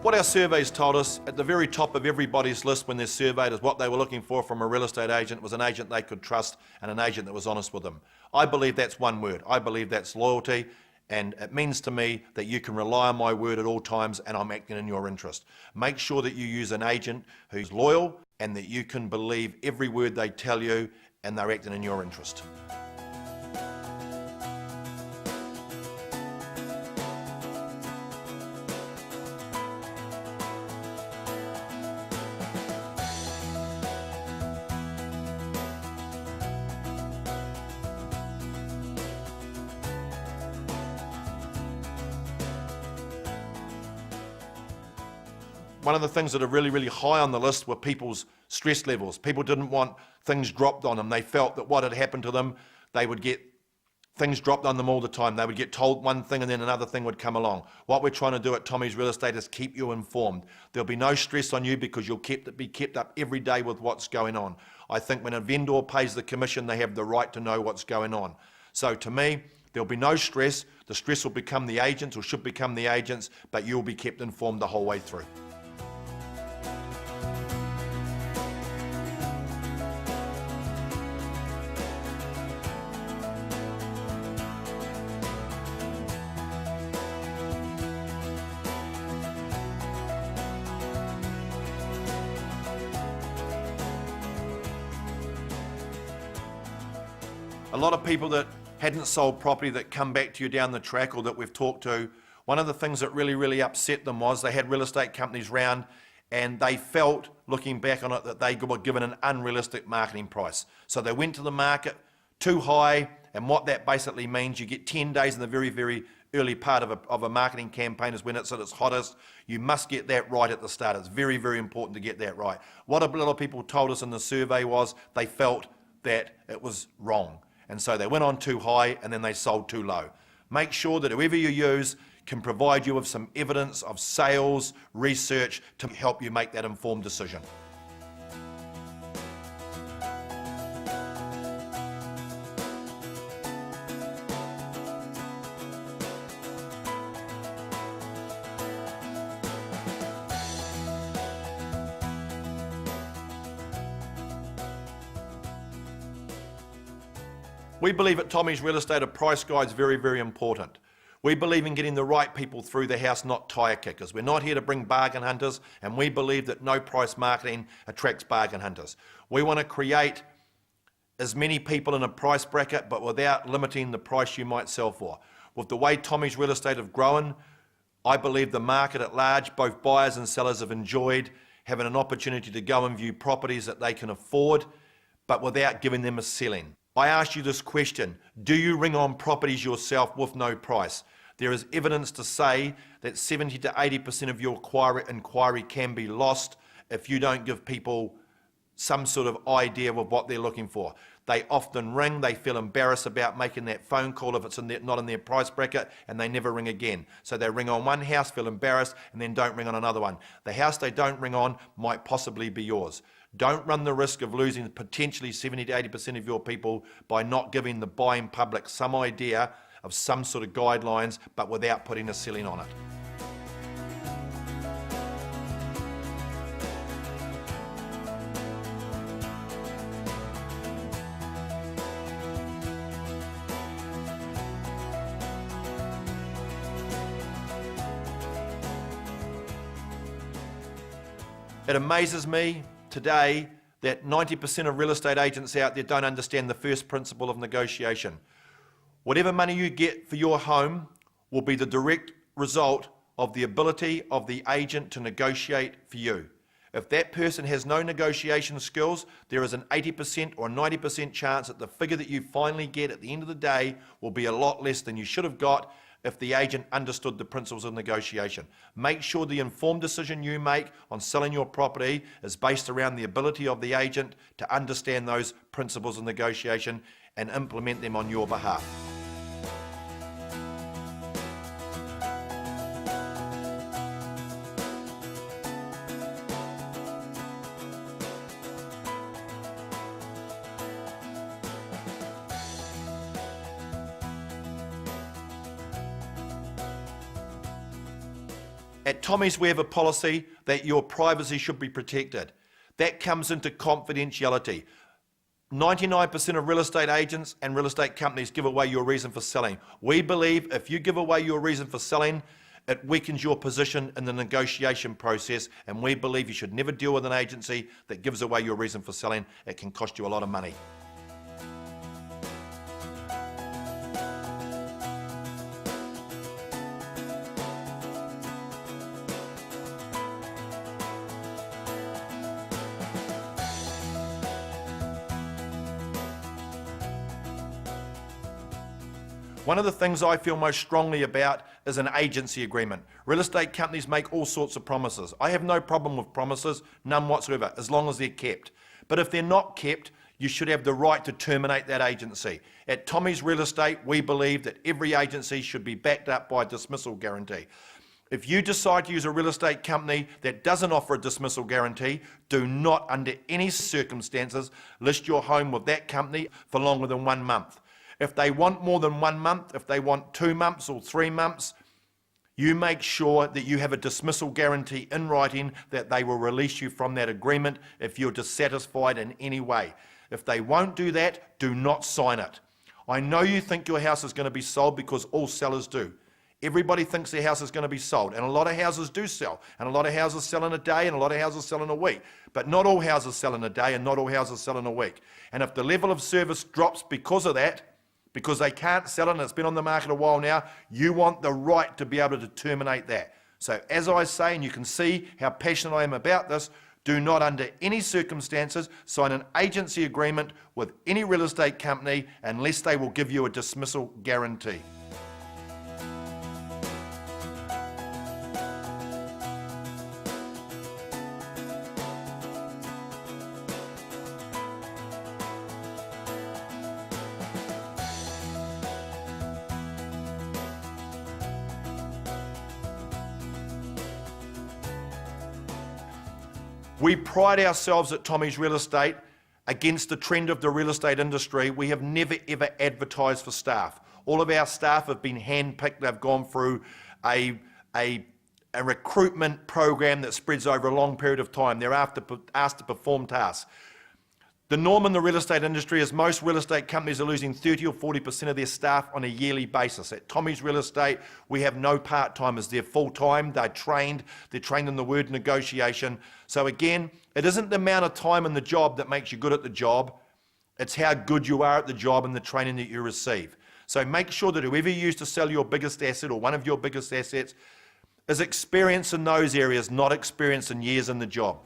What our surveys told us, at the very top of everybody's list when they're surveyed, is what they were looking for from a real estate agent was an agent they could trust and an agent that was honest with them. I believe that's one word. I believe that's loyalty, and it means to me that you can rely on my word at all times and I'm acting in your interest. Make sure that you use an agent who's loyal and that you can believe every word they tell you and they're acting in your interest. One of the things that are really, really high on the list were people's stress levels. People didn't want things dropped on them. They felt that what had happened to them, they would get things dropped on them all the time. They would get told one thing and then another thing would come along. What we're trying to do at Tommy's Real Estate is keep you informed. There'll be no stress on you because you'll be kept up every day with what's going on. I think when a vendor pays the commission, they have the right to know what's going on. So to me, there'll be no stress. The stress will become the agents, or should become the agents, but you'll be kept informed the whole way through. A lot of people that hadn't sold property that come back to you down the track or that we've talked to, one of the things that really, really upset them was they had real estate companies round and they felt, looking back on it, that they were given an unrealistic marketing price. So they went to the market too high, and what that basically means, you get 10 days in the very, very early part of a marketing campaign is when it's at its hottest. You must get that right at the start. It's very, very important to get that right. What a lot of people told us in the survey was they felt that it was wrong. And so they went on too high and then they sold too low. Make sure that whoever you use can provide you with some evidence of sales, research to help you make that informed decision. We believe at Tommy's Real Estate a price guide is very, very important. We believe in getting the right people through the house, not tire kickers. We're not here to bring bargain hunters, and we believe that no price marketing attracts bargain hunters. We want to create as many people in a price bracket, but without limiting the price you might sell for. With the way Tommy's Real Estate have grown, I believe the market at large, both buyers and sellers, have enjoyed having an opportunity to go and view properties that they can afford, but without giving them a ceiling. I ask you this question: do you ring on properties yourself with no price? There is evidence to say that 70 to 80% of your inquiry can be lost if you don't give people some sort of idea of what they're looking for. They often ring, they feel embarrassed about making that phone call if it's not in their price bracket, and they never ring again. So they ring on one house, feel embarrassed, and then don't ring on another one. The house they don't ring on might possibly be yours. Don't run the risk of losing potentially 70 to 80% of your people by not giving the buying public some idea of some sort of guidelines, but without putting a ceiling on it. It amazes me today that 90% of real estate agents out there don't understand the first principle of negotiation. Whatever money you get for your home will be the direct result of the ability of the agent to negotiate for you. If that person has no negotiation skills, there is an 80% or 90% chance that the figure that you finally get at the end of the day will be a lot less than you should have got if the agent understood the principles of negotiation. Make sure the informed decision you make on selling your property is based around the ability of the agent to understand those principles of negotiation and implement them on your behalf. At Tommy's, we have a policy that your privacy should be protected. That comes into confidentiality. 99% of real estate agents and real estate companies give away your reason for selling. We believe if you give away your reason for selling, it weakens your position in the negotiation process, and we believe you should never deal with an agency that gives away your reason for selling. It can cost you a lot of money. One of the things I feel most strongly about is an agency agreement. Real estate companies make all sorts of promises. I have no problem with promises, none whatsoever, as long as they're kept. But if they're not kept, you should have the right to terminate that agency. At Tommy's Real Estate, we believe that every agency should be backed up by a dismissal guarantee. If you decide to use a real estate company that doesn't offer a dismissal guarantee, do not, under any circumstances, list your home with that company for longer than 1 month. If they want more than 1 month, if they want 2 months or 3 months, you make sure that you have a dismissal guarantee in writing that they will release you from that agreement if you're dissatisfied in any way. If they won't do that, do not sign it. I know you think your house is going to be sold because all sellers do. Everybody thinks their house is going to be sold, and a lot of houses do sell, and a lot of houses sell in a day, and a lot of houses sell in a week. But not all houses sell in a day, and not all houses sell in a week. And if the level of service drops because of that, because they can't sell it and it's been on the market a while now, you want the right to be able to terminate that. So as I say, and you can see how passionate I am about this, do not under any circumstances sign an agency agreement with any real estate company unless they will give you a dismissal guarantee. We pride ourselves at Tommy's Real Estate against the trend of the real estate industry. We have never ever advertised for staff. All of our staff have been handpicked. They've gone through a recruitment program that spreads over a long period of time. They're asked to perform tasks. The norm in the real estate industry is most real estate companies are losing 30 or 40% of their staff on a yearly basis. At Tommy's Real Estate, we have no part-timers. They're full-time, they're trained in the word negotiation. So again, it isn't the amount of time in the job that makes you good at the job, it's how good you are at the job and the training that you receive. So make sure that whoever you use to sell your biggest asset or one of your biggest assets is experienced in those areas, not experienced in years in the job.